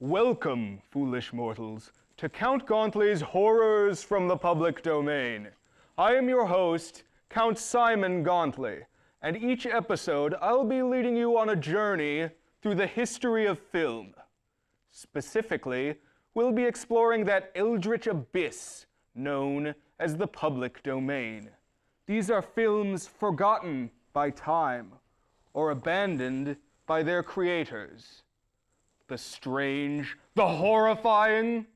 Welcome, foolish mortals, to Count Gauntly's Horrors from the Public Domain. I am your host, Count Simon Gauntly, and each episode I'll be leading you on a journey through the history of film. Specifically, we'll be exploring that eldritch abyss known as the public domain. These are films forgotten by time or abandoned by their creators. The strange, the horrifying,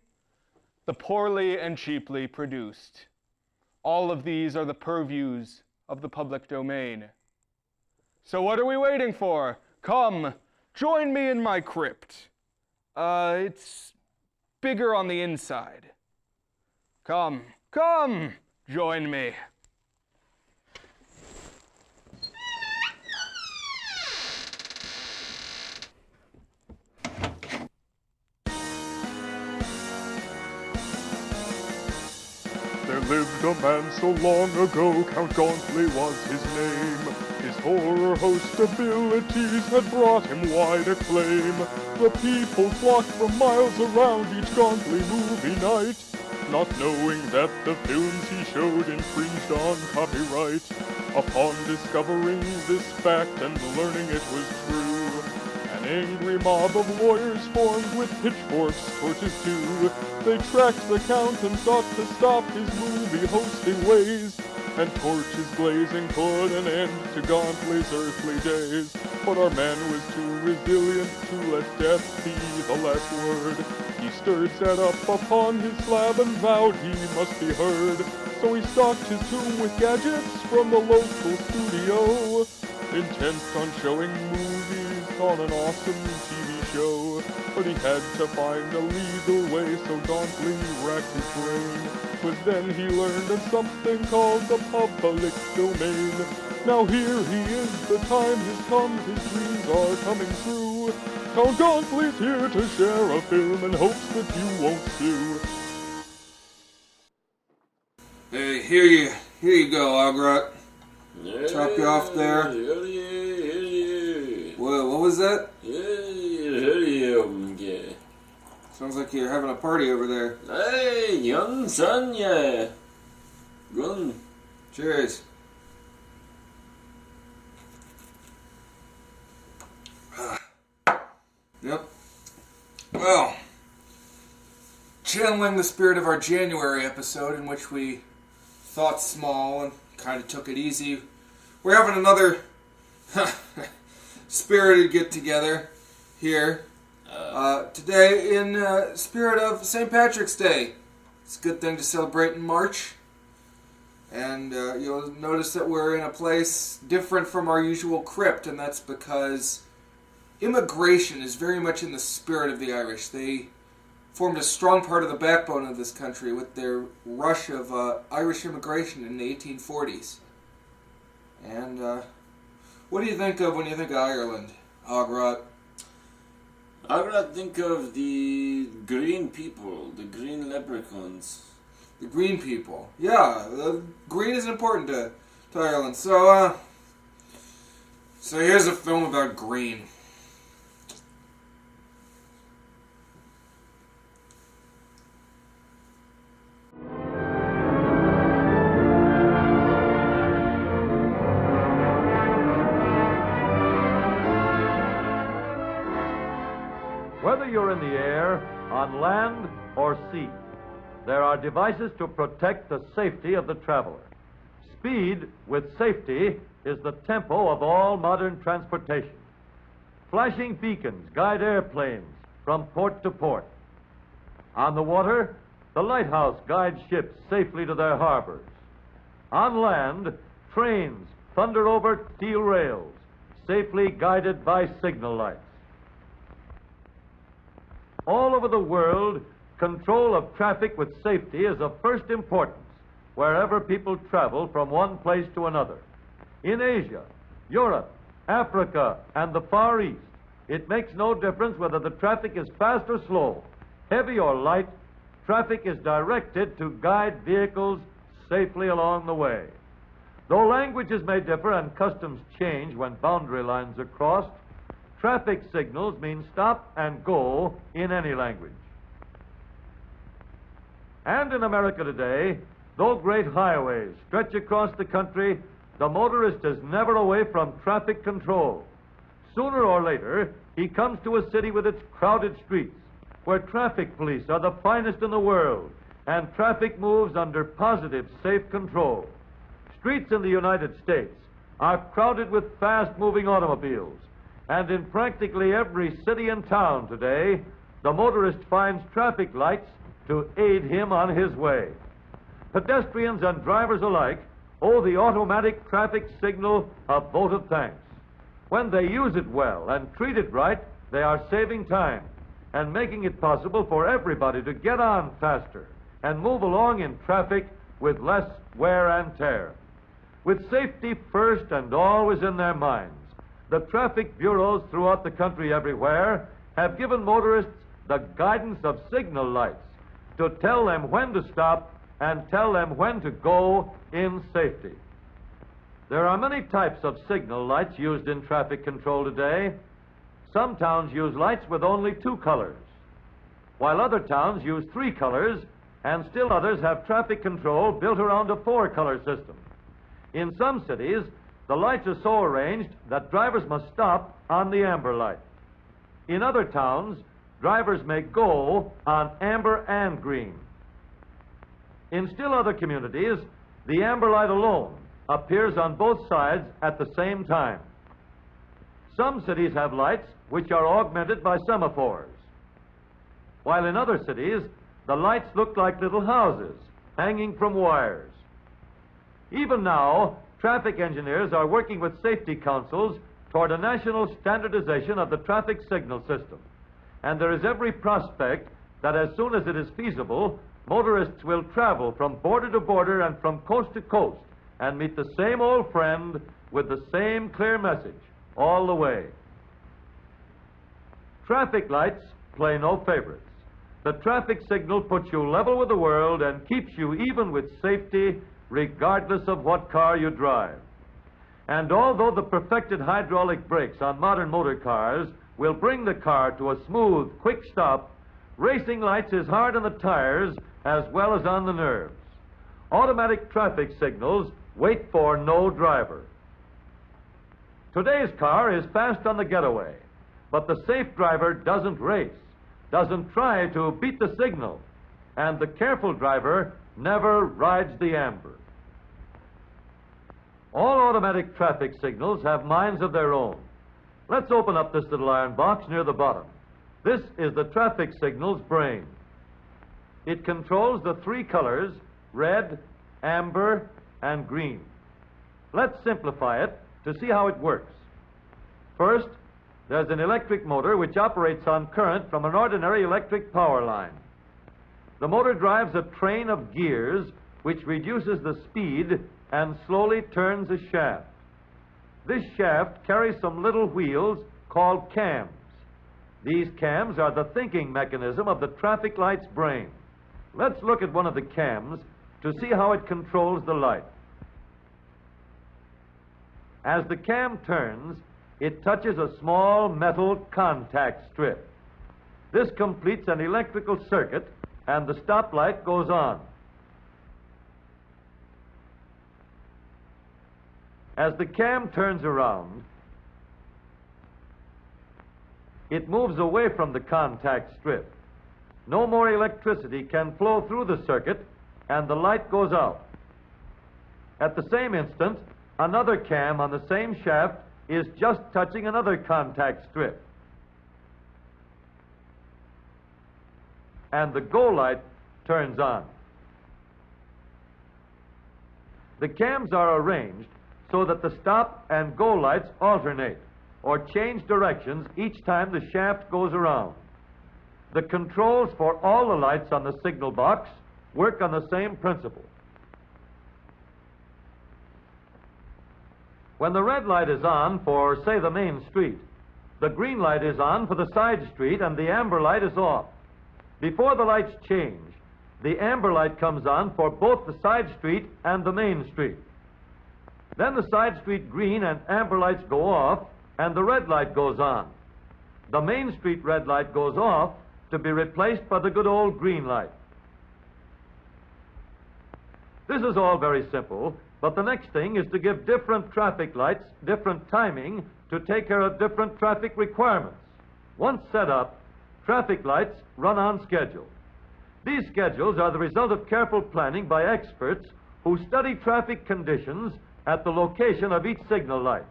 the poorly and cheaply produced. All of these are the purviews of the public domain. So what are we waiting for? Come, join me in my crypt. It's bigger on the inside. Come, join me. There lived a man so long ago, Count Gauntly was his name. His horror-host abilities had brought him wide acclaim. The people flocked from miles around each Gauntly movie night, not knowing that the films he showed infringed on copyright. Upon discovering this fact and learning it was true, an angry mob of lawyers formed with pitchforks, torches too. They tracked the Count and sought to stop his movie hosting ways, and torches blazing put an end to Gauntly's earthly days. But our man was too resilient to let death be the last word. He stirred, sat up upon his slab and vowed he must be heard. So he stocked his tomb with gadgets from the local studio, intent on showing movies on an awesome TV show. But he had to find a legal way, so Gauntly racked his brain. 'Twas then he learned of something called the public domain. Now here he is, the time has come, his dreams are coming true. Count Gauntly's here to share a film in hopes that you won't sue. Hey, here you go, Ogrot. Chop you off there. Whoa, what was that? Sounds like you're having a party over there. Hey, young son, yeah. Run. Cheers. Yep. Well, channeling the spirit of our January episode in which we thought small and kind of took it easy, we're having another spirited get-together here today in spirit of St. Patrick's Day. It's a good thing to celebrate in March. And you'll notice that we're in a place different from our usual crypt, and that's because immigration is very much in the spirit of the Irish. They formed a strong part of the backbone of this country with their rush of Irish immigration in the 1840s. And what do you think of when you think of Ireland, Ogrot? Ogrot, think of the green people, the green leprechauns. The green people. Yeah, green is important to Ireland. So here's a film about green. Whether you're in the air, on land, or sea, there are devices to protect the safety of the traveler. Speed with safety is the tempo of all modern transportation. Flashing beacons guide airplanes from port to port. On the water, the lighthouse guides ships safely to their harbors. On land, trains thunder over steel rails, safely guided by signal lights. All over the world, control of traffic with safety is of first importance wherever people travel from one place to another. In Asia, Europe, Africa, and the Far East, it makes no difference whether the traffic is fast or slow, heavy or light. Traffic is directed to guide vehicles safely along the way. Though languages may differ and customs change when boundary lines are crossed, Traffic signals mean stop and go in any language. And in America today, though great highways stretch across the country, the motorist is never away from traffic control. Sooner or later, he comes to a city with its crowded streets, where traffic police are the finest in the world, and traffic moves under positive, safe control. Streets in the United States are crowded with fast-moving automobiles, and in practically every city and town today, the motorist finds traffic lights to aid him on his way. Pedestrians and drivers alike owe the automatic traffic signal a vote of thanks. When they use it well and treat it right, they are saving time and making it possible for everybody to get on faster and move along in traffic with less wear and tear. With safety first and always in their minds, the traffic bureaus throughout the country everywhere have given motorists the guidance of signal lights to tell them when to stop and tell them when to go in safety. There are many types of signal lights used in traffic control today. Some towns use lights with only 2 colors, while other towns use 3 colors, and still others have traffic control built around a 4-color system. In some cities, the lights are so arranged that drivers must stop on the amber light. In other towns, drivers may go on amber and green. In still other communities, the amber light alone appears on both sides at the same time. Some cities have lights which are augmented by semaphores, while in other cities, the lights look like little houses hanging from wires. Even now, traffic engineers are working with safety councils toward a national standardization of the traffic signal system, and there is every prospect that as soon as it is feasible, motorists will travel from border to border and from coast to coast and meet the same old friend with the same clear message all the way. Traffic lights play no favorites. The traffic signal puts you level with the world and keeps you even with safety regardless of what car you drive. And although the perfected hydraulic brakes on modern motor cars will bring the car to a smooth, quick stop, racing lights is hard on the tires as well as on the nerves. Automatic traffic signals wait for no driver. Today's car is fast on the getaway, but the safe driver doesn't race, doesn't try to beat the signal, and the careful driver never rides the amber. All automatic traffic signals have minds of their own. Let's open up this little iron box near the bottom. This is the traffic signal's brain. It controls the 3 colors, red, amber, and green. Let's simplify it to see how it works. First, there's an electric motor which operates on current from an ordinary electric power line. The motor drives a train of gears which reduces the speed and slowly turns a shaft. This shaft carries some little wheels called cams. These cams are the thinking mechanism of the traffic light's brain. Let's look at one of the cams to see how it controls the light. As the cam turns, it touches a small metal contact strip. This completes an electrical circuit, and the stoplight goes on. As the cam turns around, it moves away from the contact strip. No more electricity can flow through the circuit, and the light goes out. At the same instant, another cam on the same shaft is just touching another contact strip. And the go light turns on. The cams are arranged so that the stop and go lights alternate or change directions each time the shaft goes around. The controls for all the lights on the signal box work on the same principle. When the red light is on for, say, the main street, the green light is on for the side street and the amber light is off. Before the lights change, the amber light comes on for both the side street and the main street. Then the side street green and amber lights go off and the red light goes on. the Main Street red light goes off to be replaced by the good old green light. This is all very simple, but the next thing is to give different traffic lights different timing to take care of different traffic requirements. Once set up, traffic lights run on schedule. These schedules are the result of careful planning by experts who study traffic conditions at the location of each signal light.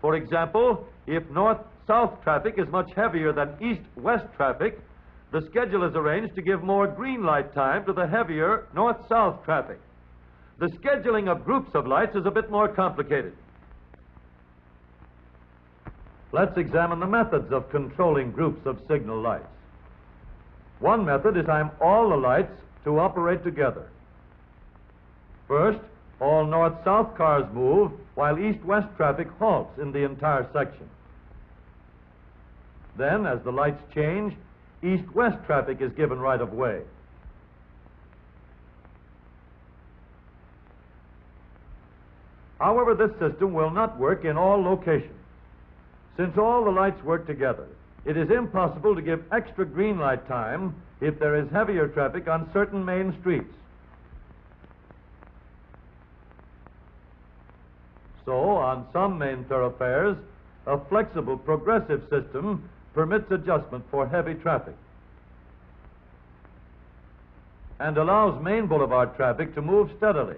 For example, if north-south traffic is much heavier than east-west traffic, the schedule is arranged to give more green light time to the heavier north-south traffic. The scheduling of groups of lights is a bit more complicated. Let's examine the methods of controlling groups of signal lights. One method is to time all the lights to operate together. First, all north-south cars move while east-west traffic halts in the entire section. Then, as the lights change, east-west traffic is given right of way. However, this system will not work in all locations. Since all the lights work together, it is impossible to give extra green light time if there is heavier traffic on certain main streets. So, on some main thoroughfares, a flexible progressive system permits adjustment for heavy traffic and allows main boulevard traffic to move steadily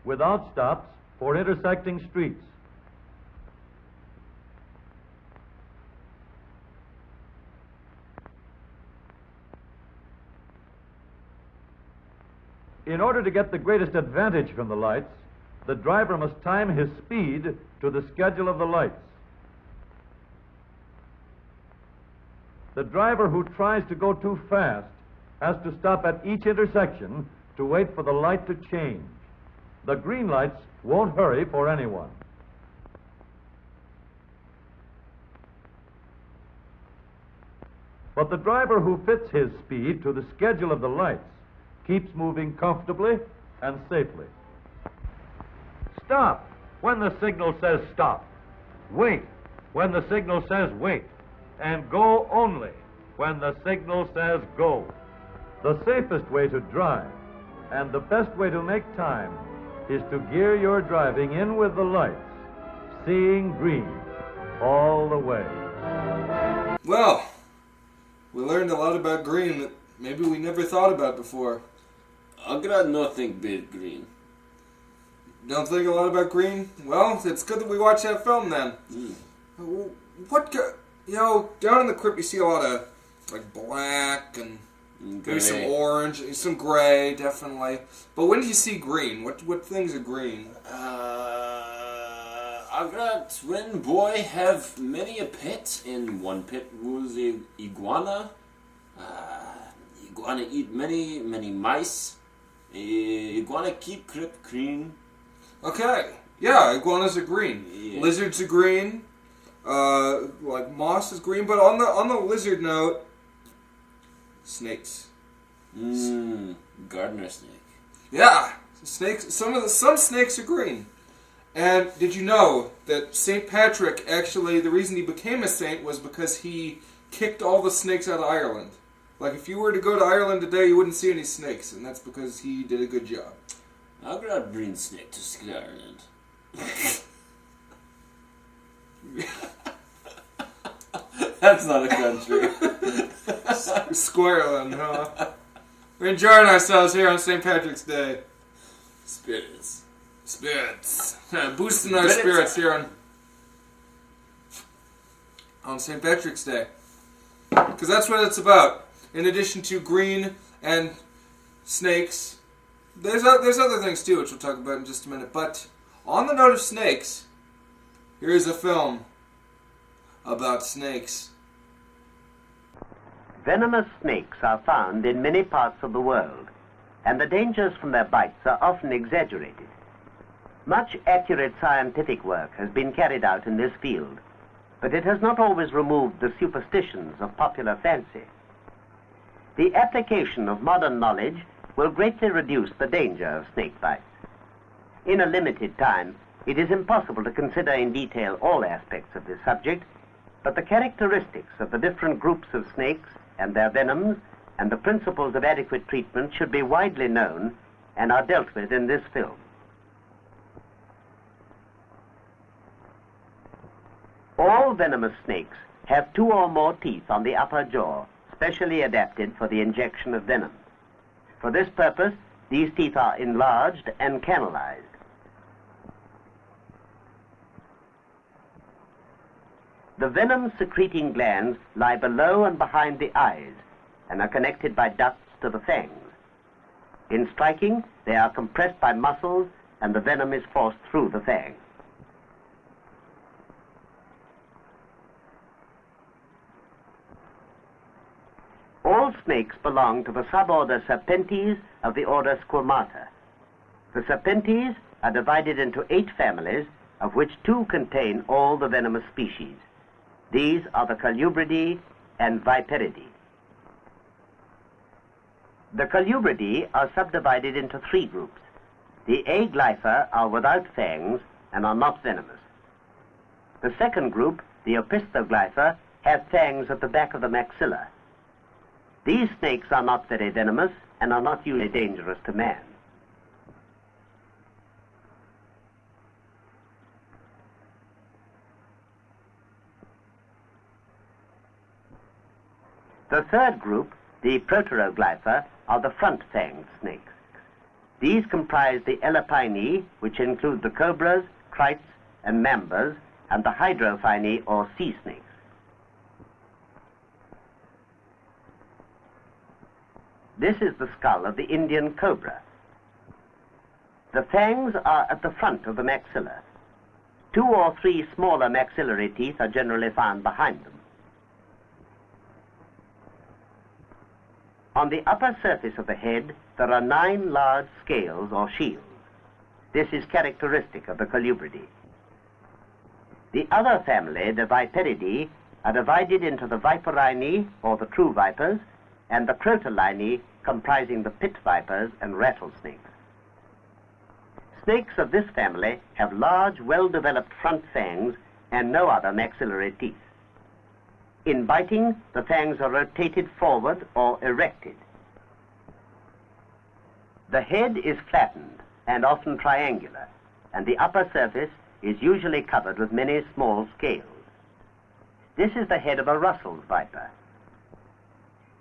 without stops for intersecting streets. In order to get the greatest advantage from the lights, the driver must time his speed to the schedule of the lights. The driver who tries to go too fast has to stop at each intersection to wait for the light to change. The green lights won't hurry for anyone. But the driver who fits his speed to the schedule of the lights keeps moving comfortably and safely. Stop when the signal says stop. Wait when the signal says wait. And go only when the signal says go. The safest way to drive and the best way to make time is to gear your driving in with the lights, seeing green all the way. Well, we learned a lot about green that maybe we never thought about before. Ogrot no think bit green. Don't think a lot about green? Well, it's good that we watched that film then. Down in the crypt you see a lot of like black and maybe some orange, some gray, definitely. But when do you see green? What things are green? Ogrot, when boy have many a pet, and one pet was a iguana. Iguana eat many mice. Iguana keep crypt green. Okay, yeah, iguanas are green. Yeah. Lizards are green. Like moss is green, but on the lizard note, snakes. Gardener snake. Yeah, snakes. Some snakes are green. And did you know that St. Patrick actually, the reason he became a saint was because he kicked all the snakes out of Ireland. Like if you were to go to Ireland today, you wouldn't see any snakes, and that's because he did a good job. Ogrot bring snake to Scotland. That's not a country. Squareland, huh? We're enjoying ourselves here on St. Patrick's Day. Spirits. Boosting our spirits here on St. Patrick's Day. Because that's what it's about. In addition to green and snakes, there's other things too, which we'll talk about in just a minute. But on the note of snakes, here is a film about snakes. Venomous snakes are found in many parts of the world, and the dangers from their bites are often exaggerated. Much accurate scientific work has been carried out in this field, but it has not always removed the superstitions of popular fancy. The application of modern knowledge will greatly reduce the danger of snake bites. In a limited time, it is impossible to consider in detail all aspects of this subject, But the characteristics of the different groups of snakes and their venoms and the principles of adequate treatment should be widely known and are dealt with in this film. All venomous snakes have 2 or more teeth on the upper jaw, specially adapted for the injection of venom. For this purpose, these teeth are enlarged and canalized. The venom-secreting glands lie below and behind the eyes and are connected by ducts to the fangs. In striking, they are compressed by muscles and the venom is forced through the fang. All snakes belong to the suborder Serpentes of the order Squamata. The Serpentes are divided into 8 families, of which 2 contain all the venomous species. These are the Colubridae and Viperidae. The Colubridae are subdivided into 3 groups. The Aglypha are without fangs and are not venomous. The second group, the Opistoglypha, have fangs at the back of the maxilla. These snakes are not very venomous and are not usually dangerous to man. The third group, the Proteroglypha, are the front-fanged snakes. These comprise the Elapinae, which include the cobras, krites, and mambas, and the Hydrophinae, or sea snakes. This is the skull of the Indian cobra. The fangs are at the front of the maxilla. 2 or 3 smaller maxillary teeth are generally found behind them. On the upper surface of the head, there are 9 large scales or shields. This is characteristic of the Colubridae. The other family, the Viperidae, are divided into the Viperinae, or the true vipers, and the Crotolinae, comprising the pit vipers and rattlesnakes. Snakes of this family have large, well-developed front fangs and no other maxillary teeth. In biting, the fangs are rotated forward or erected. The head is flattened and often triangular, and the upper surface is usually covered with many small scales. This is the head of a Russell's viper.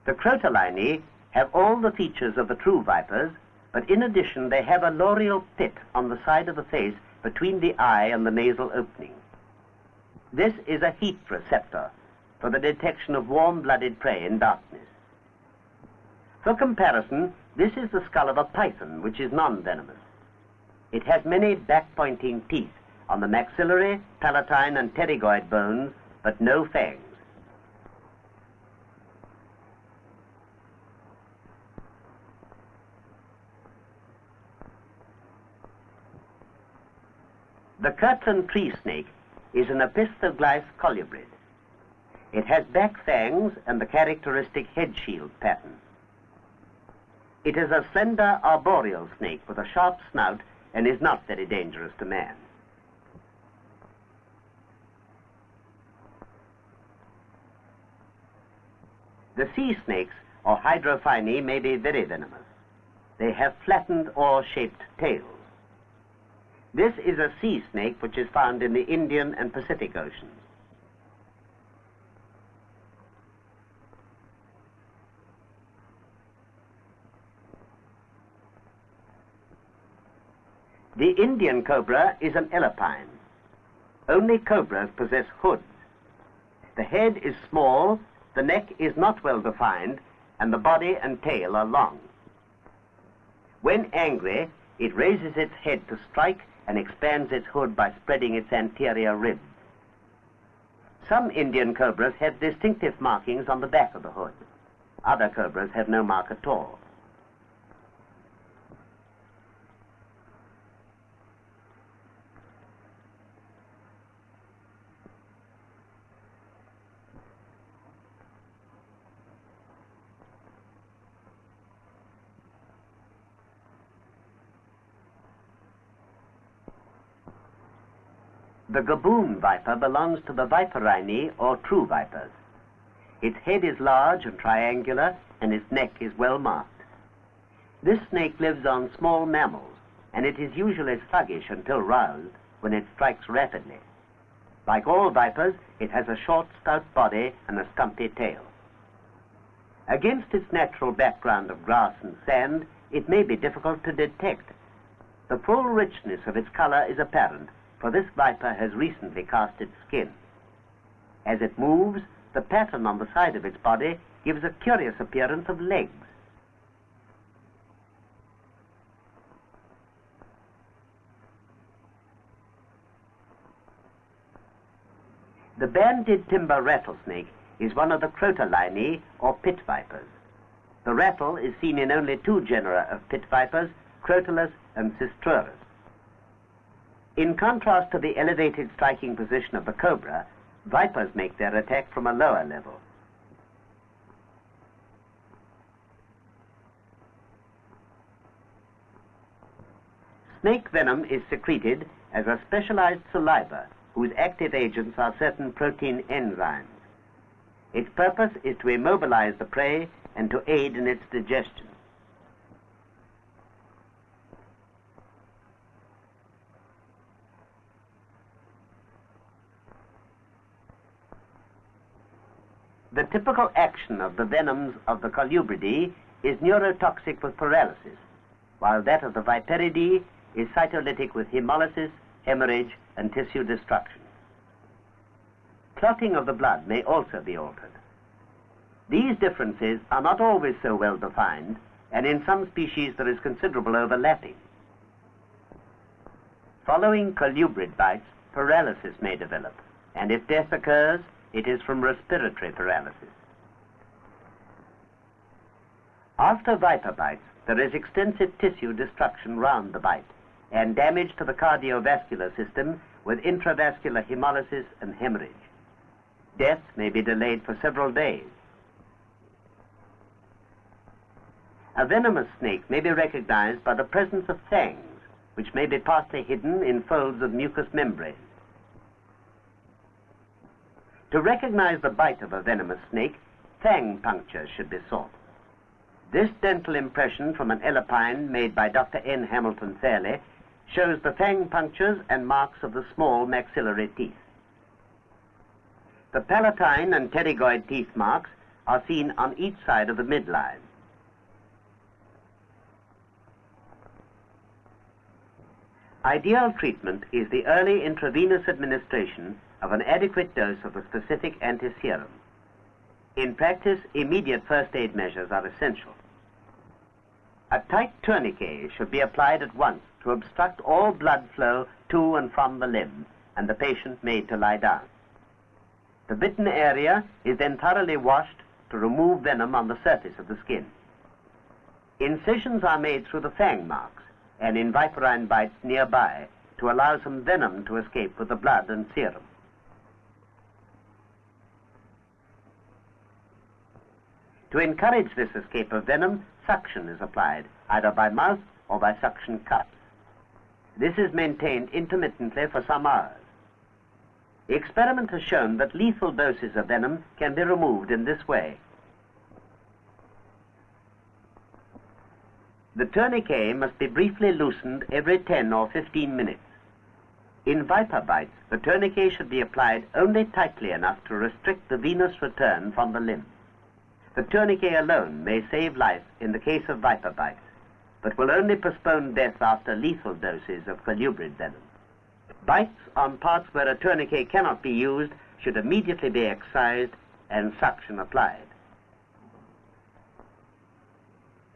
The Crotolinae have all the features of the true vipers, but in addition they have a loreal pit on the side of the face between the eye and the nasal opening. This is a heat receptor for the detection of warm-blooded prey in darkness. For comparison, this is the skull of a python, which is non-venomous. It has many back-pointing teeth on the maxillary, palatine, and pterygoid bones, but no fangs. The Kirtland tree snake is an Opistoglyph colubrid. It has back fangs and the characteristic head shield pattern. It is a slender arboreal snake with a sharp snout and is not very dangerous to man. The sea snakes, or Hydrophinae, may be very venomous. They have flattened oar-shaped tails. This is a sea snake which is found in the Indian and Pacific Oceans. The Indian cobra is an elapine. Only cobras possess hoods. The head is small, the neck is not well defined, and the body and tail are long. When angry, it raises its head to strike and expands its hood by spreading its anterior ribs. Some Indian cobras have distinctive markings on the back of the hood. Other cobras have no mark at all. The gaboon viper belongs to the viperini, or true vipers. Its head is large and triangular, and its neck is well marked. This snake lives on small mammals, and it is usually sluggish until roused, when it strikes rapidly. Like all vipers, it has a short, stout body and a stumpy tail. Against its natural background of grass and sand, it may be difficult to detect. The full richness of its color is apparent, for this viper has recently cast its skin. As it moves, the pattern on the side of its body gives a curious appearance of legs. The banded timber rattlesnake is one of the crotolini, or pit vipers. The rattle is seen in only two genera of pit vipers, Crotalus and Cistrurus. In contrast to the elevated striking position of the cobra, vipers make their attack from a lower level. Snake venom is secreted as a specialized saliva whose active agents are certain protein enzymes. Its purpose is to immobilize the prey and to aid in its digestion. The typical action of the venoms of the Colubridae is neurotoxic with paralysis, while that of the Viperidae is cytolytic with hemolysis, hemorrhage, and tissue destruction. Clotting of the blood may also be altered. These differences are not always so well defined, and in some species there is considerable overlapping. Following colubrid bites, paralysis may develop, and if death occurs, it is from respiratory paralysis. After viper bites, there is extensive tissue destruction round the bite and damage to the cardiovascular system with intravascular hemolysis and hemorrhage. Death may be delayed for several days. A venomous snake may be recognized by the presence of fangs, which may be partly hidden in folds of mucous membrane. To recognize the bite of a venomous snake, fang punctures should be sought. This dental impression from an elepine made by Dr. N. Hamilton Fairley shows the fang punctures and marks of the small maxillary teeth. The palatine and pterygoid teeth marks are seen on each side of the midline. Ideal treatment is the early intravenous administration of an adequate dose of the specific antiserum. In practice, immediate first aid measures are essential. A tight tourniquet should be applied at once to obstruct all blood flow to and from the limb, and the patient made to lie down. The bitten area is then thoroughly washed to remove venom on the surface of the skin. Incisions are made through the fang marks and in viperine bites nearby to allow some venom to escape with the blood and serum. To encourage this escape of venom, suction is applied, either by mouth or by suction cups. This is maintained intermittently for some hours. Experiment has shown that lethal doses of venom can be removed in this way. The tourniquet must be briefly loosened every 10 or 15 minutes. In viper bites, the tourniquet should be applied only tightly enough to restrict the venous return from the limb. The tourniquet alone may save life in the case of viper bites, but will only postpone death after lethal doses of colubrid venom. Bites on parts where a tourniquet cannot be used should immediately be excised and suction applied.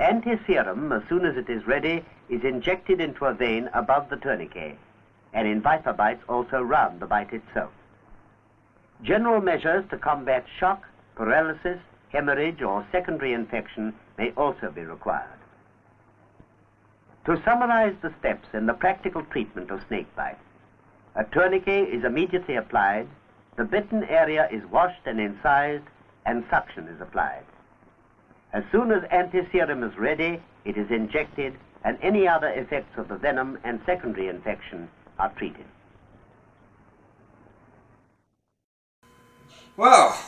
Antiserum, as soon as it is ready, is injected into a vein above the tourniquet, and in viper bites also round the bite itself. General measures to combat shock, paralysis, hemorrhage, or secondary infection may also be required. To summarize the steps in the practical treatment of snake bite, a tourniquet is immediately applied, the bitten area is washed and incised, and suction is applied. As soon as antiserum is ready, it is injected, and any other effects of the venom and secondary infection are treated. Well,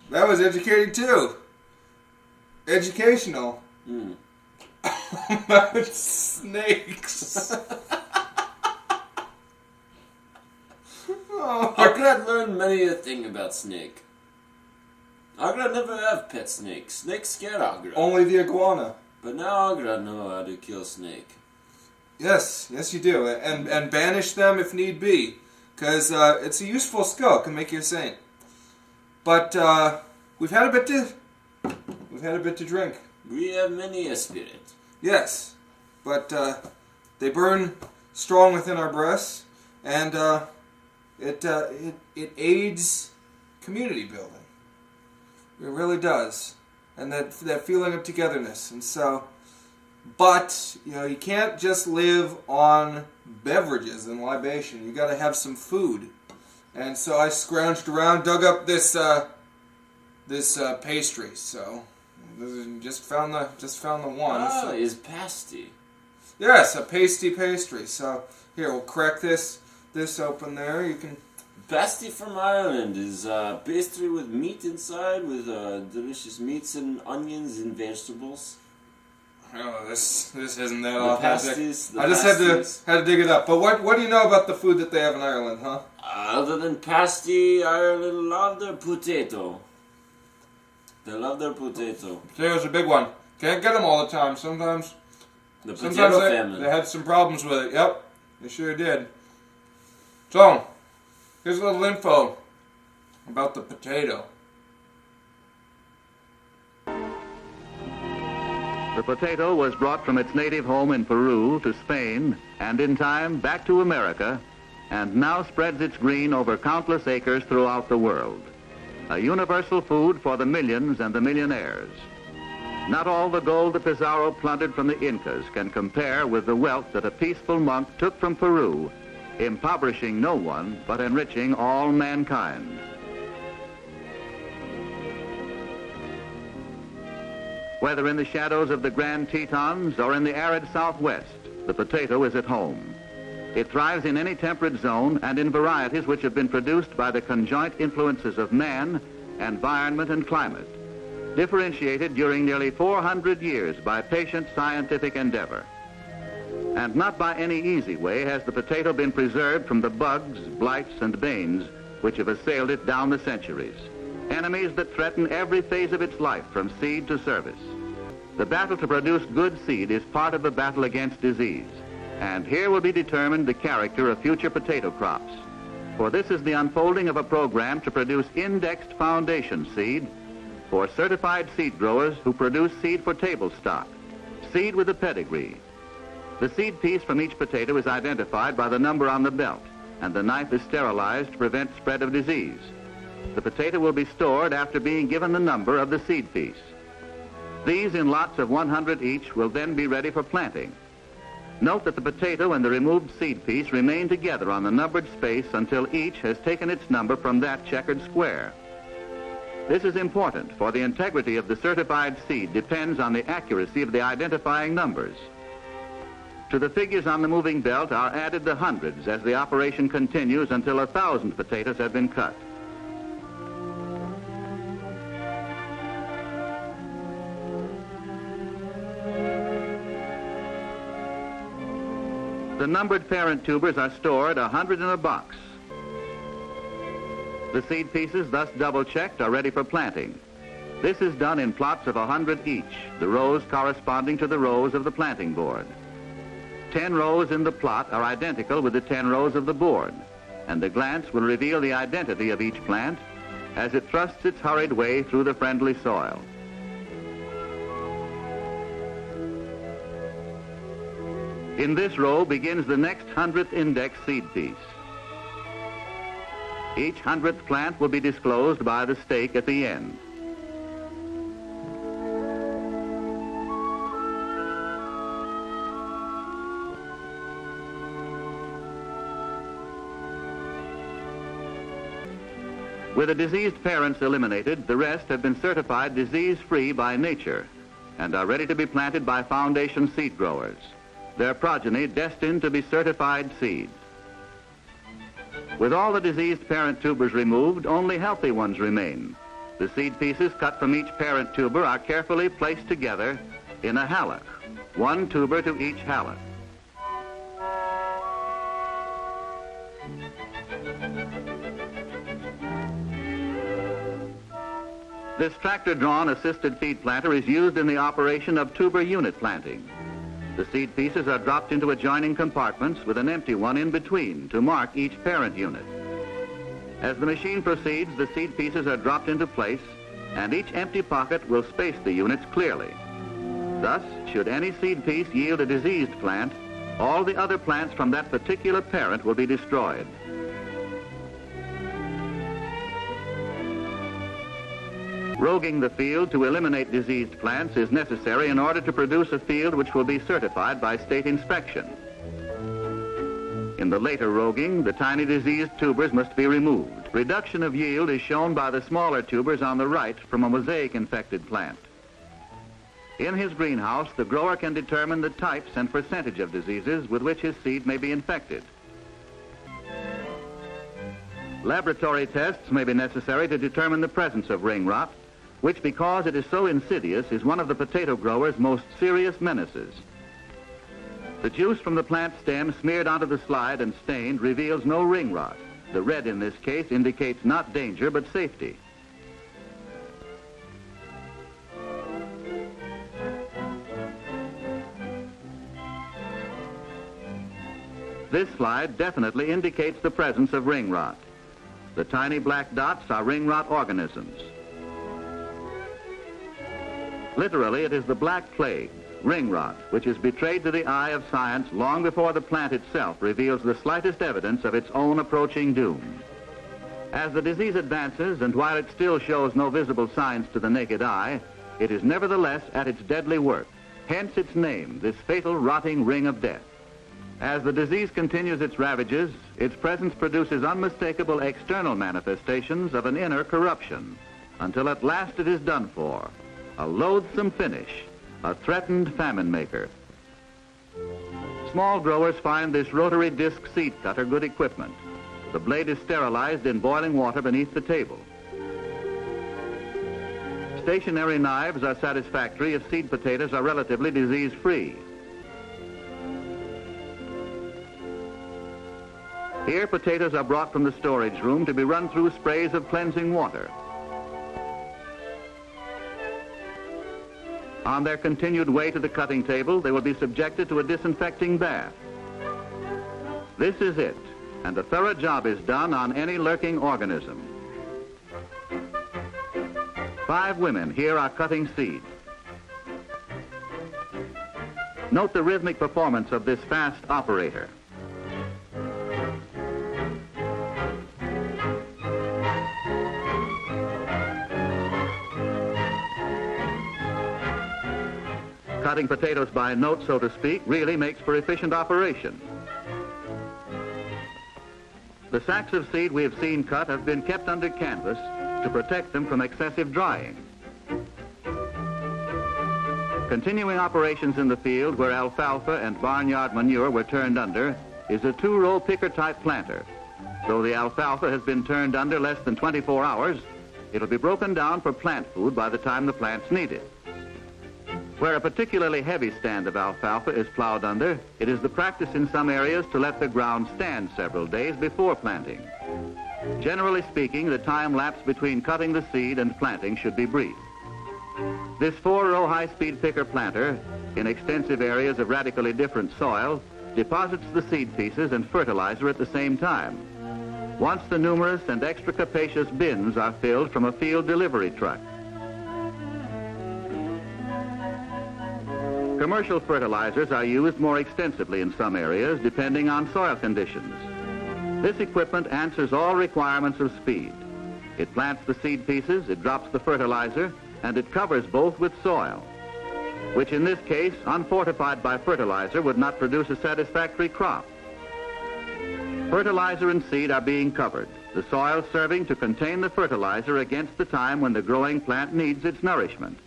that was educating too. Educational. About snakes. Ogrot learned many a thing about snake. Ogrot never have pet snakes. Snakes scare Ogrot. Only the iguana. But now Ogrot know how to kill snake. Yes, you do, and banish them if need be, because it's a useful skill. It can make you a saint. But we've had a bit to drink. We have many a spirit. Yes, but they burn strong within our breasts, and it aids community building. It really does, and that feeling of togetherness. And so, but you can't just live on beverages and libation. You got to have some food. And so I scrounged around, dug up this pastry. So just found the one. Ah, So. is pasty. Yes, a pastry. So here, we'll crack this open there. You can. Pasty from Ireland is pastry with meat inside, with delicious meats and onions and vegetables. Oh, this isn't that The authentic. pasties, the I just pasties. had to dig it up. But what do you know about the food that they have in Ireland, huh? Other than pasty, Ireland love their potato. They love their potato. Potato's a big one. Can't get them all the time. Sometimes The potato they famine. had some problems with it. Yep, they sure did. So, here's a little info about the potato. The potato was brought from its native home in Peru to Spain, and in time back to America, and now spreads its green over countless acres throughout the world. A universal food for the millions and the millionaires. Not all the gold that Pizarro plundered from the Incas can compare with the wealth that a peaceful monk took from Peru, impoverishing no one but enriching all mankind. Whether in the shadows of the Grand Tetons or in the arid Southwest, the potato is at home. It thrives in any temperate zone and in varieties which have been produced by the conjoint influences of man, environment, and climate, differentiated during nearly 400 years by patient scientific endeavor. And not by any easy way has the potato been preserved from the bugs, blights, and banes which have assailed it down the centuries, enemies that threaten every phase of its life from seed to service. The battle to produce good seed is part of the battle against disease, and here will be determined the character of future potato crops. For this is the unfolding of a program to produce indexed foundation seed for certified seed growers who produce seed for table stock, seed with a pedigree. The seed piece from each potato is identified by the number on the belt, and the knife is sterilized to prevent spread of disease. The potato will be stored after being given the number of the seed piece. These in lots of 100 each will then be ready for planting. Note that the potato and the removed seed piece remain together on the numbered space until each has taken its number from that checkered square. This is important, for the integrity of the certified seed depends on the accuracy of the identifying numbers. To the figures on the moving belt are added the hundreds as the operation continues until 1,000 potatoes have been cut. The numbered parent tubers are stored 100 in a box. The seed pieces, thus double-checked, are ready for planting. This is done in plots of 100 each, the rows corresponding to the rows of the planting board. 10 rows in the plot are identical with the 10 rows of the board, and the glance will reveal the identity of each plant as it thrusts its hurried way through the friendly soil. In this row begins the next 100th index seed piece. Each 100th plant will be disclosed by the stake at the end. With the diseased parents eliminated, the rest have been certified disease-free by nature and are ready to be planted by foundation seed growers, their progeny destined to be certified seeds. With all the diseased parent tubers removed, only healthy ones remain. The seed pieces cut from each parent tuber are carefully placed together in a hallock, one tuber to each hallock. This tractor-drawn assisted seed planter is used in the operation of tuber unit planting. The seed pieces are dropped into adjoining compartments with an empty one in between to mark each parent unit. As the machine proceeds, the seed pieces are dropped into place, and each empty pocket will space the units clearly. Thus, should any seed piece yield a diseased plant, all the other plants from that particular parent will be destroyed. Roguing the field to eliminate diseased plants is necessary in order to produce a field which will be certified by state inspection. In the later roguing, the tiny diseased tubers must be removed. Reduction of yield is shown by the smaller tubers on the right from a mosaic-infected plant. In his greenhouse, the grower can determine the types and percentage of diseases with which his seed may be infected. Laboratory tests may be necessary to determine the presence of ring rot, which, because it is so insidious, is one of the potato grower's most serious menaces. The juice from the plant stem smeared onto the slide and stained reveals no ring rot. The red in this case indicates not danger but safety. This slide definitely indicates the presence of ring rot. The tiny black dots are ring rot organisms. Literally, it is the black plague, ring rot, which is betrayed to the eye of science long before the plant itself reveals the slightest evidence of its own approaching doom. As the disease advances, and while it still shows no visible signs to the naked eye, it is nevertheless at its deadly work, hence its name, this fatal rotting ring of death. As the disease continues its ravages, its presence produces unmistakable external manifestations of an inner corruption, until at last it is done for, a loathsome finish, a threatened famine maker. Small growers find this rotary disc seed cutter good equipment. The blade is sterilized in boiling water beneath the table. Stationary knives are satisfactory if seed potatoes are relatively disease-free. Here, potatoes are brought from the storage room to be run through sprays of cleansing water. On their continued way to the cutting table, they will be subjected to a disinfecting bath. This is it, and a thorough job is done on any lurking organism. 5 women here are cutting seed. Note the rhythmic performance of this fast operator. Cutting potatoes by note, so to speak, really makes for efficient operation. The sacks of seed we have seen cut have been kept under canvas to protect them from excessive drying. Continuing operations in the field where alfalfa and barnyard manure were turned under is a 2-row picker-type planter. Though the alfalfa has been turned under less than 24 hours, it'll be broken down for plant food by the time the plants need it. Where a particularly heavy stand of alfalfa is plowed under, it is the practice in some areas to let the ground stand several days before planting. Generally speaking, the time lapse between cutting the seed and planting should be brief. This 4-row high-speed picker planter, in extensive areas of radically different soil, deposits the seed pieces and fertilizer at the same time. Once the numerous and extra capacious bins are filled from a field delivery truck. Commercial fertilizers are used more extensively in some areas, depending on soil conditions. This equipment answers all requirements of speed. It plants the seed pieces, it drops the fertilizer, and it covers both with soil, which in this case, unfortified by fertilizer, would not produce a satisfactory crop. Fertilizer and seed are being covered, the soil serving to contain the fertilizer against the time when the growing plant needs its nourishment.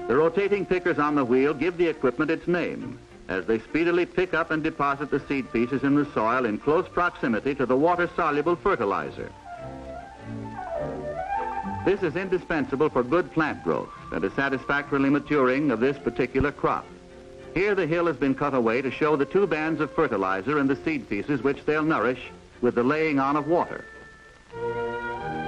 The rotating pickers on the wheel give the equipment its name, as they speedily pick up and deposit the seed pieces in the soil in close proximity to the water-soluble fertilizer. This is indispensable for good plant growth and a satisfactorily maturing of this particular crop. Here the hill has been cut away to show the two bands of fertilizer and the seed pieces which they'll nourish with the laying on of water.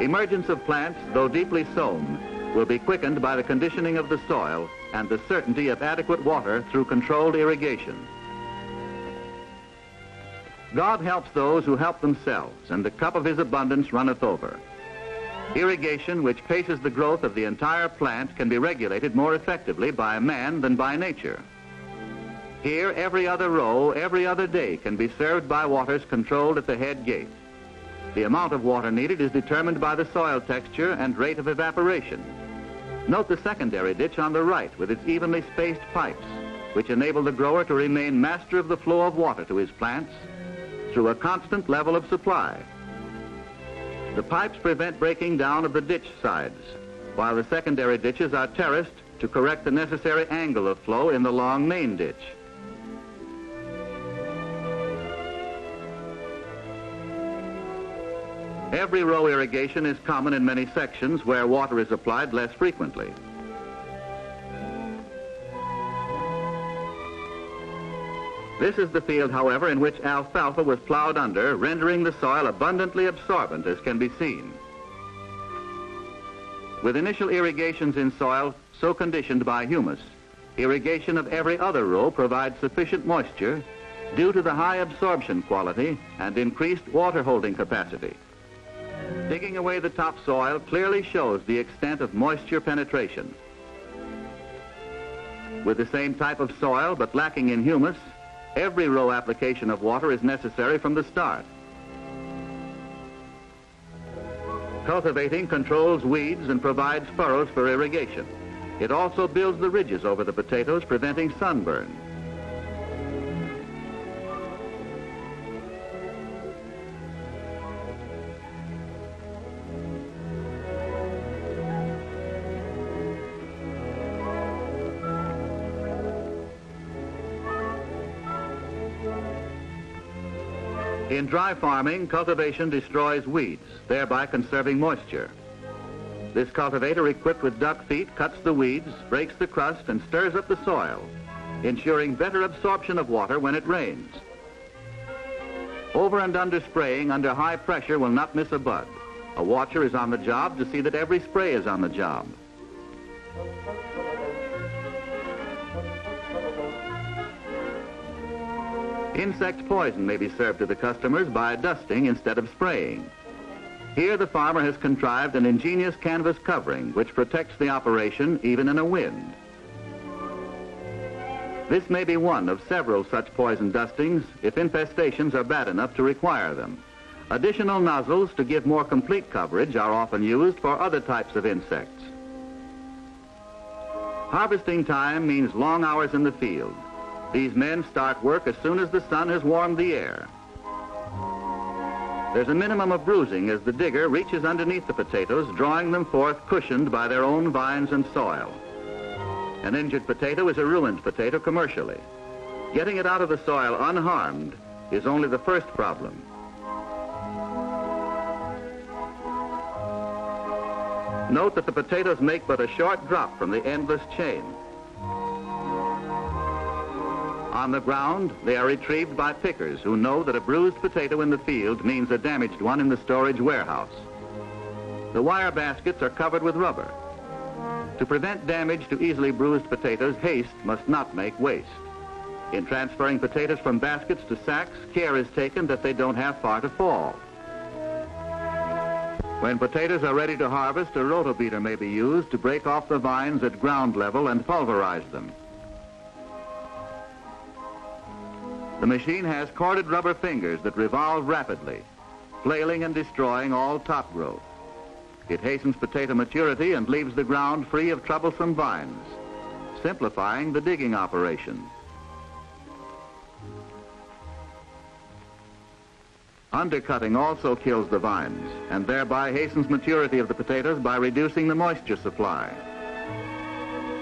Emergence of plants, though deeply sown, will be quickened by the conditioning of the soil and the certainty of adequate water through controlled irrigation. God helps those who help themselves, and the cup of his abundance runneth over. Irrigation, which paces the growth of the entire plant, can be regulated more effectively by man than by nature. Here, every other row, every other day can be served by waters controlled at the head gate. The amount of water needed is determined by the soil texture and rate of evaporation. Note the secondary ditch on the right with its evenly spaced pipes, which enable the grower to remain master of the flow of water to his plants through a constant level of supply. The pipes prevent breaking down of the ditch sides, while the secondary ditches are terraced to correct the necessary angle of flow in the long main ditch. Every row irrigation is common in many sections where water is applied less frequently. This is the field, however, in which alfalfa was plowed under, rendering the soil abundantly absorbent, as can be seen. With initial irrigations in soil so conditioned by humus, irrigation of every other row provides sufficient moisture due to the high absorption quality and increased water holding capacity. Digging away the topsoil clearly shows the extent of moisture penetration. With the same type of soil but lacking in humus, every row application of water is necessary from the start. Cultivating controls weeds and provides furrows for irrigation. It also builds the ridges over the potatoes, preventing sunburn. In dry farming, cultivation destroys weeds, thereby conserving moisture. This cultivator, equipped with duck feet, cuts the weeds, breaks the crust, and stirs up the soil, ensuring better absorption of water when it rains. Over and under spraying under high pressure will not miss a bud. A watcher is on the job to see that every spray is on the job. Insect poison may be served to the customers by dusting instead of spraying. Here the farmer has contrived an ingenious canvas covering which protects the operation even in a wind. This may be one of several such poison dustings if infestations are bad enough to require them. Additional nozzles to give more complete coverage are often used for other types of insects. Harvesting time means long hours in the field. These men start work as soon as the sun has warmed the air. There's a minimum of bruising as the digger reaches underneath the potatoes, drawing them forth cushioned by their own vines and soil. An injured potato is a ruined potato commercially. Getting it out of the soil unharmed is only the first problem. Note that the potatoes make but a short drop from the endless chain. On the ground, they are retrieved by pickers who know that a bruised potato in the field means a damaged one in the storage warehouse. The wire baskets are covered with rubber. To prevent damage to easily bruised potatoes, haste must not make waste. In transferring potatoes from baskets to sacks, care is taken that they don't have far to fall. When potatoes are ready to harvest, a rotobeater may be used to break off the vines at ground level and pulverize them. The machine has corded rubber fingers that revolve rapidly, flailing and destroying all top growth. It hastens potato maturity and leaves the ground free of troublesome vines, simplifying the digging operation. Undercutting also kills the vines and thereby hastens maturity of the potatoes by reducing the moisture supply.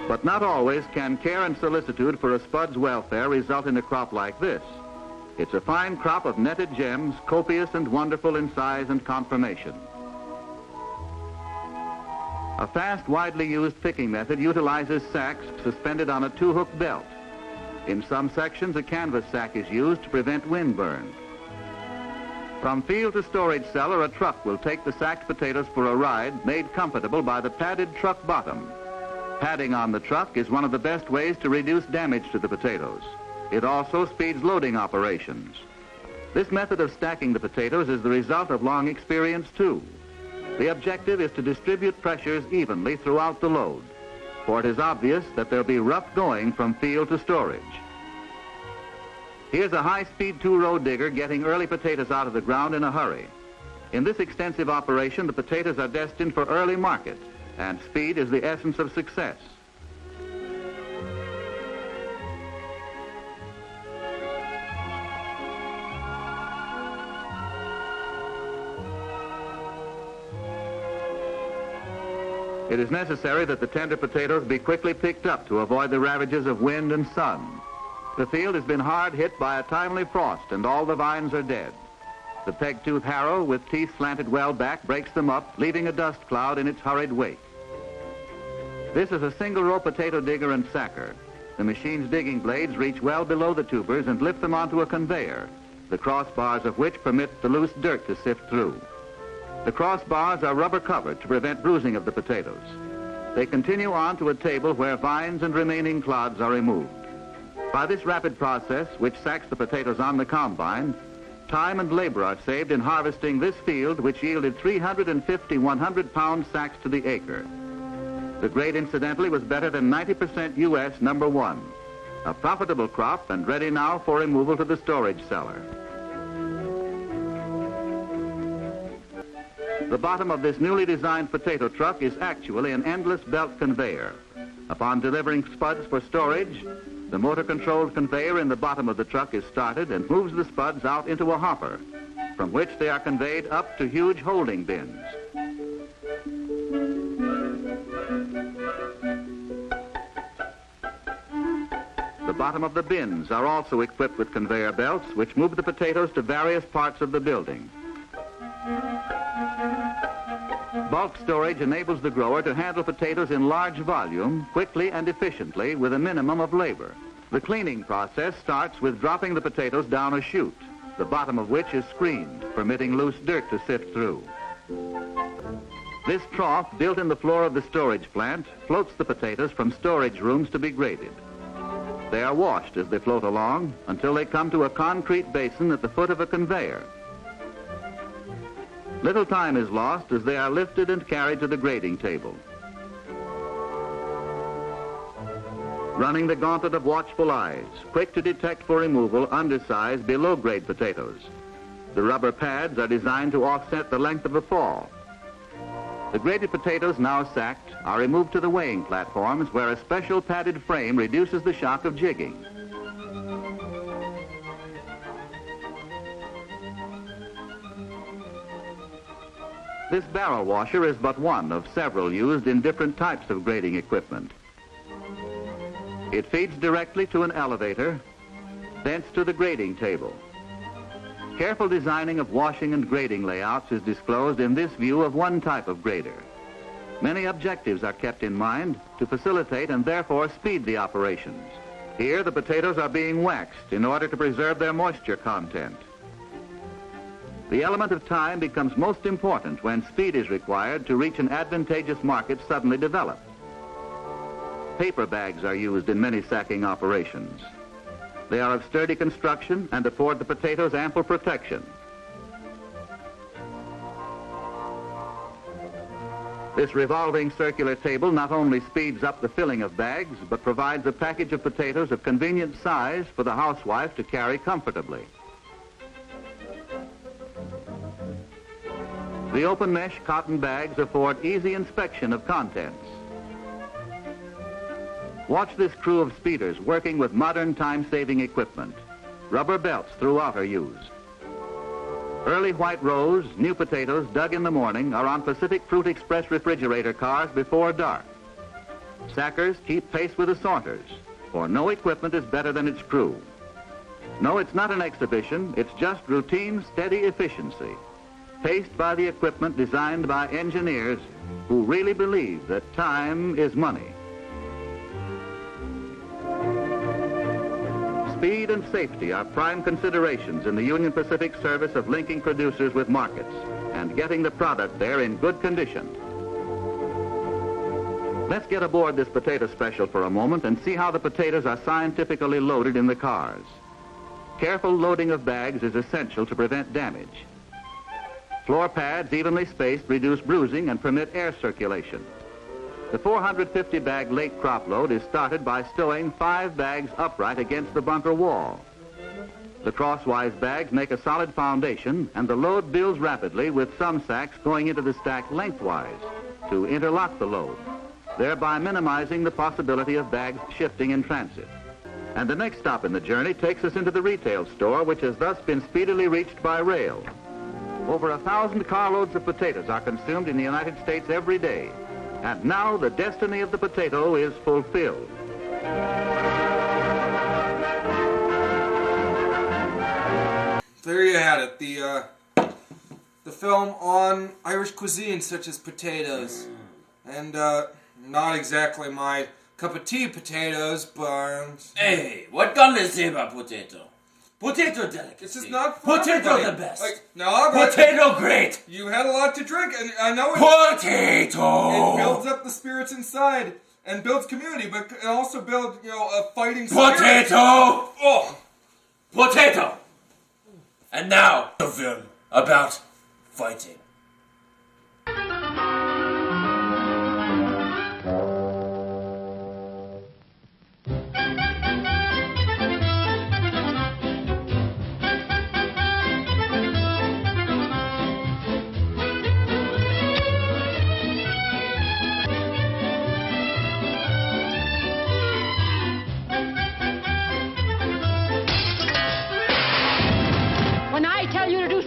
But not always can care and solicitude for a spud's welfare result in a crop like this. It's a fine crop of netted gems, copious and wonderful in size and conformation. A fast, widely used picking method utilizes sacks suspended on a two-hook belt. In some sections, a canvas sack is used to prevent windburn. From field to storage cellar, a truck will take the sacked potatoes for a ride made comfortable by the padded truck bottom. Padding on the truck is one of the best ways to reduce damage to the potatoes. It also speeds loading operations. This method of stacking the potatoes is the result of long experience, too. The objective is to distribute pressures evenly throughout the load, for it is obvious that there'll be rough going from field to storage. Here's a high-speed two-row digger getting early potatoes out of the ground in a hurry. In this extensive operation, the potatoes are destined for early market, and speed is the essence of success. It is necessary that the tender potatoes be quickly picked up to avoid the ravages of wind and sun. The field has been hard hit by a timely frost, and all the vines are dead. The peg-tooth harrow with teeth slanted well back breaks them up, leaving a dust cloud in its hurried wake. This is a single-row potato digger and sacker. The machine's digging blades reach well below the tubers and lift them onto a conveyor, the crossbars of which permit the loose dirt to sift through. The crossbars are rubber-covered to prevent bruising of the potatoes. They continue on to a table where vines and remaining clods are removed. By this rapid process, which sacks the potatoes on the combine, time and labor are saved in harvesting this field, which yielded 350 100-pound sacks to the acre. The grade, incidentally, was better than 90% U.S. number 1. A profitable crop and ready now for removal to the storage cellar. The bottom of this newly designed potato truck is actually an endless belt conveyor. Upon delivering spuds for storage, the motor-controlled conveyor in the bottom of the truck is started and moves the spuds out into a hopper, from which they are conveyed up to huge holding bins. The bottom of the bins are also equipped with conveyor belts, which move the potatoes to various parts of the building. Bulk storage enables the grower to handle potatoes in large volume, quickly and efficiently, with a minimum of labor. The cleaning process starts with dropping the potatoes down a chute, the bottom of which is screened, permitting loose dirt to sift through. This trough, built in the floor of the storage plant, floats the potatoes from storage rooms to be graded. They are washed as they float along until they come to a concrete basin at the foot of a conveyor. Little time is lost as they are lifted and carried to the grading table. Running the gauntlet of watchful eyes, quick to detect for removal undersized, below-grade potatoes. The rubber pads are designed to offset the length of the fall. The graded potatoes, now sacked, are removed to the weighing platforms where a special padded frame reduces the shock of jigging. This barrel washer is but one of several used in different types of grading equipment. It feeds directly to an elevator, thence to the grading table. Careful designing of washing and grading layouts is disclosed in this view of one type of grader. Many objectives are kept in mind to facilitate and therefore speed the operations. Here, the potatoes are being waxed in order to preserve their moisture content. The element of time becomes most important when speed is required to reach an advantageous market suddenly developed. Paper bags are used in many sacking operations. They are of sturdy construction and afford the potatoes ample protection. This revolving circular table not only speeds up the filling of bags, but provides a package of potatoes of convenient size for the housewife to carry comfortably. The open mesh cotton bags afford easy inspection of contents. Watch this crew of speeders working with modern time-saving equipment. Rubber belts throughout are used. Early white rows, new potatoes dug in the morning, are on Pacific Fruit Express refrigerator cars before dark. Sackers keep pace with the sorters, for no equipment is better than its crew. No, it's not an exhibition, it's just routine, steady efficiency, paced by the equipment designed by engineers who really believe that time is money. Speed and safety are prime considerations in the Union Pacific service of linking producers with markets and getting the product there in good condition. Let's get aboard this potato special for a moment and see how the potatoes are scientifically loaded in the cars. Careful loading of bags is essential to prevent damage. Floor pads evenly spaced reduce bruising and permit air circulation. The 450-bag late crop load is started by stowing 5 bags upright against the bunker wall. The crosswise bags make a solid foundation, and the load builds rapidly with some sacks going into the stack lengthwise to interlock the load, thereby minimizing the possibility of bags shifting in transit. And the next stop in the journey takes us into the retail store, which has thus been speedily reached by rail. Over 1,000 carloads of potatoes are consumed in the United States every day. And now the destiny of the potato is fulfilled. There you had it, the film on Irish cuisine such as potatoes. And not exactly my cup of tea potatoes, but... Hey, what can they say about potato? Potato delicacy. This is not for Potato everybody. the best. No, but Potato great. you had a lot to drink, and I know Potato. it builds up the spirits inside and builds community, but it also builds, a fighting spirit. Potato. Oh, Potato. And now, a film about fighting.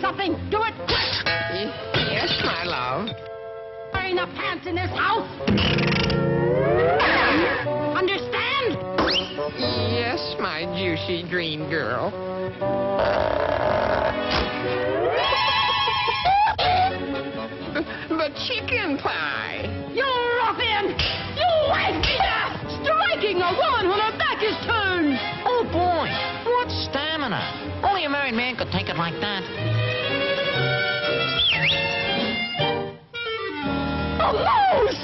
Something, do it quick! Yes, my love. Wearing the pants in this house! Understand? Yes, my juicy dream girl. The chicken pie. You ruffian! You wife beater! Striking a woman when her back is turned! Oh, boy, what stamina. Only a married man could take it like that. A mouse!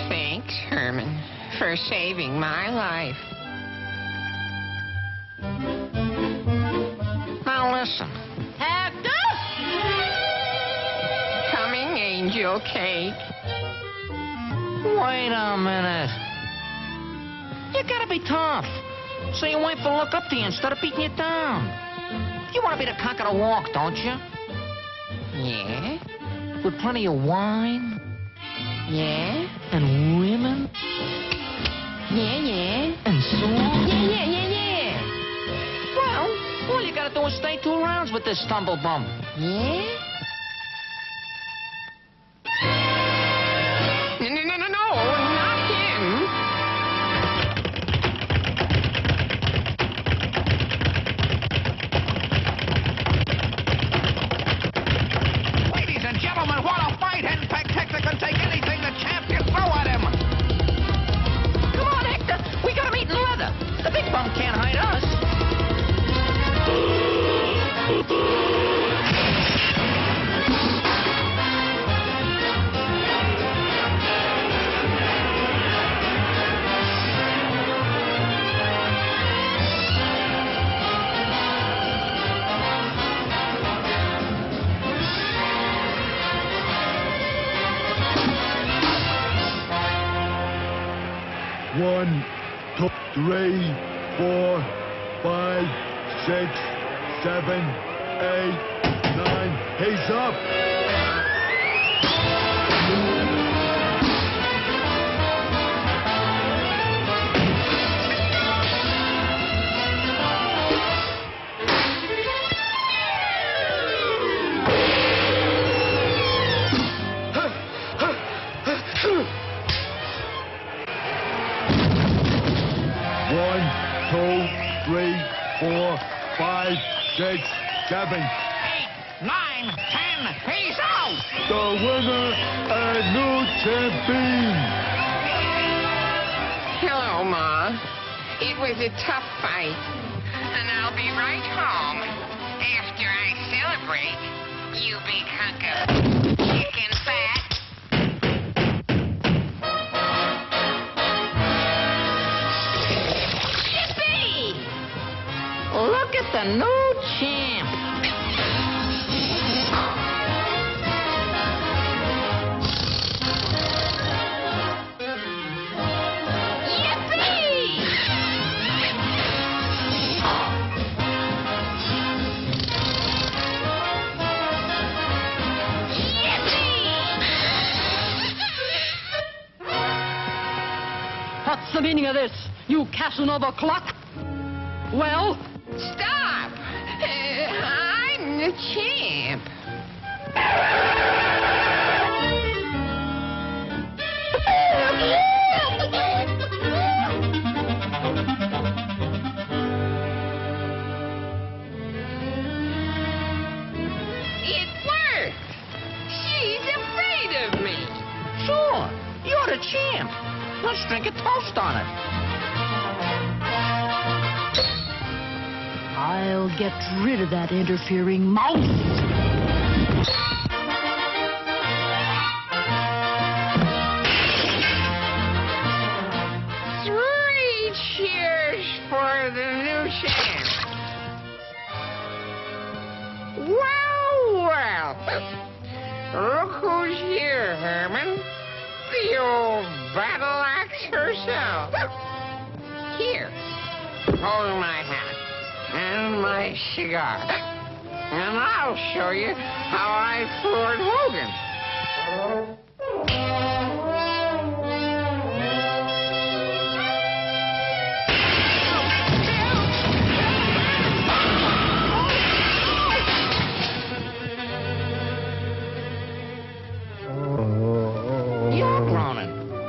Thanks, Herman, for saving my life. Now listen. Hector! Coming, Angel Cake. Wait a minute. You gotta be tough, so your wife will look up to you instead of beating you down. You want to be the cock of the walk, don't you? Yeah? With plenty of wine? Yeah? And women? Yeah? And songs? Yeah! Well, all you gotta do is stay 2 rounds with this stumble bum. Yeah? No, not him. Ladies and gentlemen, what a fight! Henpeck Hector can take anything the champ can throw at him. Come on, Hector. We got him eating leather. The big bum can't hide us. One, two, 3, 4, 5, 6, 7, 8, 9. He's up. 3, 4, 5, 6, 7. 8, 9, 10, peace out! The winner and new champion. Hello, Ma. It was a tough fight. And I'll be right home after I celebrate, you big hunk of chicken fat. Yippee! Look at the new champ. What's the meaning of this, you Casanova clock? Well? Stop! I'm the champ. It worked! She's afraid of me. Sure, you're the champ. Let's drink a toast on it. I'll get rid of that interfering mouse. Three cheers for the new champ. Well. Look who's here, Herman. The old battle axe herself. Here, hold my hat and my cigar, and I'll show you how I floored Hogan.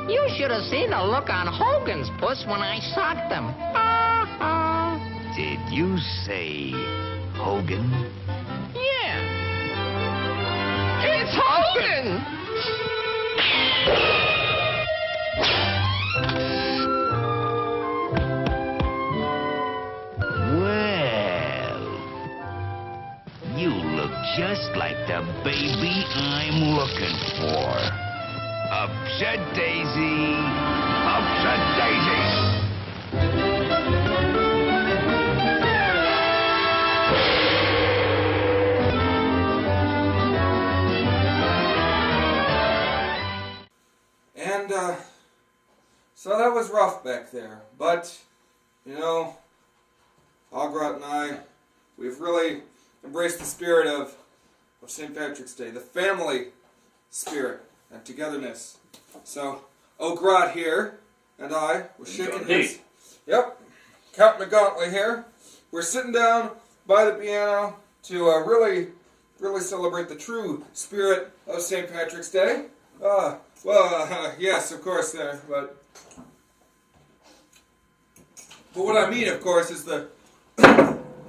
You should have seen the look on Hogan's puss when I socked him. Did you say Hogan? Yeah. It's Hogan! Well, you look just like the baby I'm looking for. Upset Daisy! Upset Daisy! And, so that was rough back there. But, you know, Ogrot and I, we've really embraced the spirit of St. Patrick's Day, the family spirit and togetherness. So, Ogrot here and I were shaking hands. Yep, Count McGauntly here. We're sitting down by the piano to really celebrate the true spirit of St. Patrick's Day. Yes, of course, there, but what I mean, of course, is the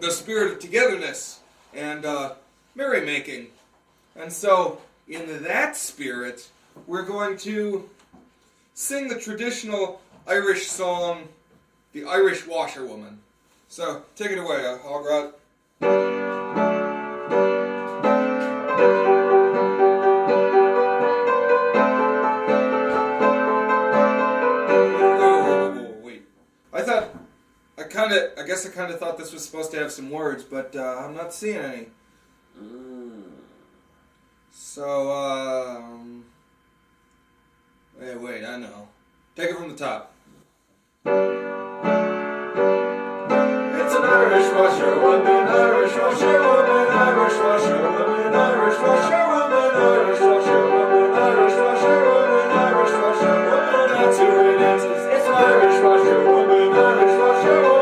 spirit of togetherness and merrymaking. And so, in that spirit, we're going to sing the traditional Irish song, The Irish Washerwoman. So, take it away, Ogrot. I guess I kind of thought this was supposed to have some words, but I'm not seeing any. So, wait, I know. Take it from the top. It's an Irish washerwoman, Irish washerwoman, Irish washerwoman, Irish washerwoman, Irish washerwoman, Irish washerwoman, Irish washerwoman, that's who it is. It's an Irish washerwoman, Irish washerwoman.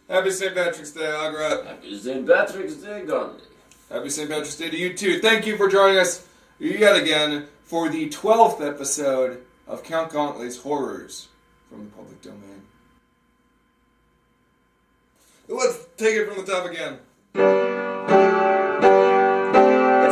Happy St. Patrick's Day, Ogrot. Happy St. Patrick's Day, Gauntly. Happy St. Patrick's Day to you too. Thank you for joining us yet again for the 12th episode of Count Gauntly's Horrors from the Public Domain. Let's take it from the top again. It's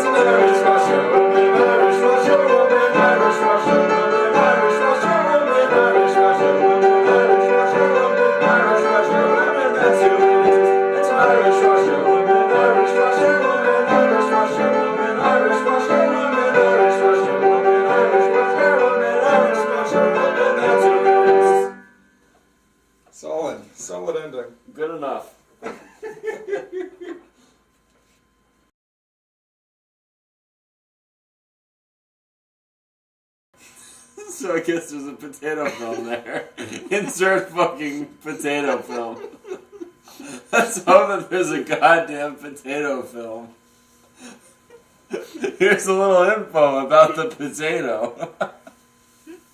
an Irish Russia, woman, Irish Russia, woman, Irish Russia, woman, Irish Russia, woman, Irish Russia, woman, Irish Russia, woman, Irish Russia, woman, that's who it is. It's an Irish Russia, woman, Irish Russia, woman, Irish Russia, woman, Irish Russia, woman, Irish Russia, woman, Irish Russia, woman, Irish Russia, woman, that's who it is. Solid ending. Good enough. So I guess there's a potato film there. Insert fucking potato film. Let's hope that there's a goddamn potato film. Here's a little info about the potato.